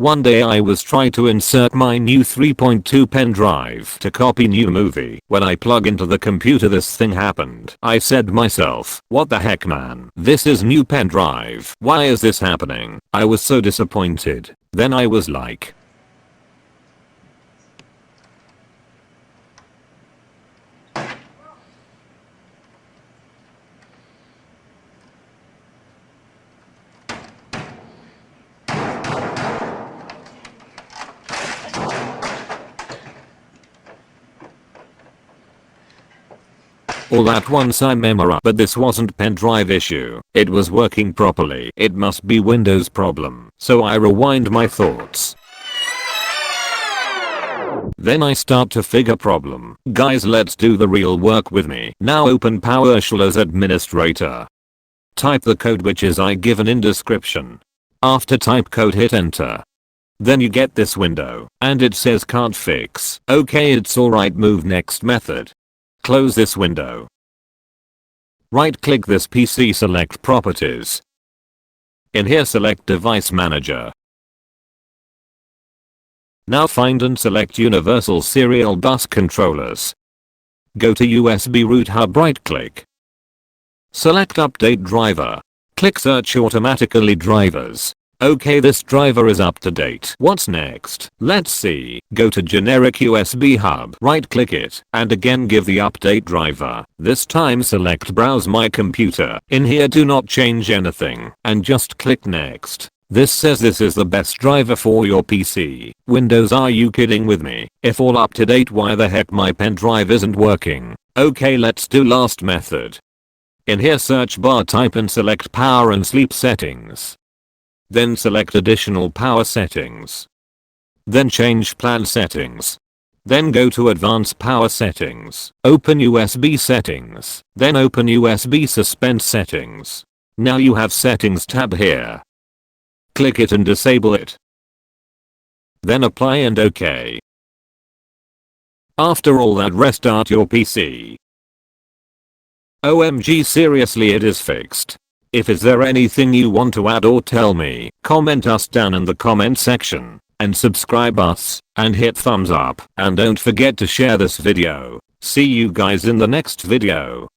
One day I was trying to insert my new 3.2 pen drive to copy new movie. When I plug into the computer this thing happened. I said myself, what the heck man, this is new pen drive. Why is this happening? I was so disappointed. Then I was like, all at once I memorized, but this wasn't pen drive issue. It was working properly. It must be Windows problem. So I rewind my thoughts. Then I start to figure problem. Guys, let's do the real work with me. Now open PowerShell as administrator. Type the code which is I given in description. After type code hit enter. Then you get this window and it says can't fix. Okay, it's alright, move next method. Close this window. Right click this PC, select properties. In here select device manager. Now find and select universal serial bus controllers. Go to USB root hub, right click. Select update driver. Click search automatically drivers. Okay, this driver is up to date. What's next? Let's see. Go to generic USB hub, right click it, and again give the update driver. This time select browse my computer. In here do not change anything, and just click next. This says this is the best driver for your PC. Windows, are you kidding with me? If all up to date, why the heck my pen drive isn't working? Okay, let's do last method. In here search bar type and select power and sleep settings. Then select additional power settings. Then change plan settings. Then go to advanced power settings. Open USB settings. Then open USB suspend settings. Now you have settings tab here. Click it and disable it. Then apply and OK. After all that, restart your PC. OMG, seriously, it is fixed. If is there anything you want to add or tell me, comment us down in the comment section, and subscribe us, and hit thumbs up, and don't forget to share this video. See you guys in the next video.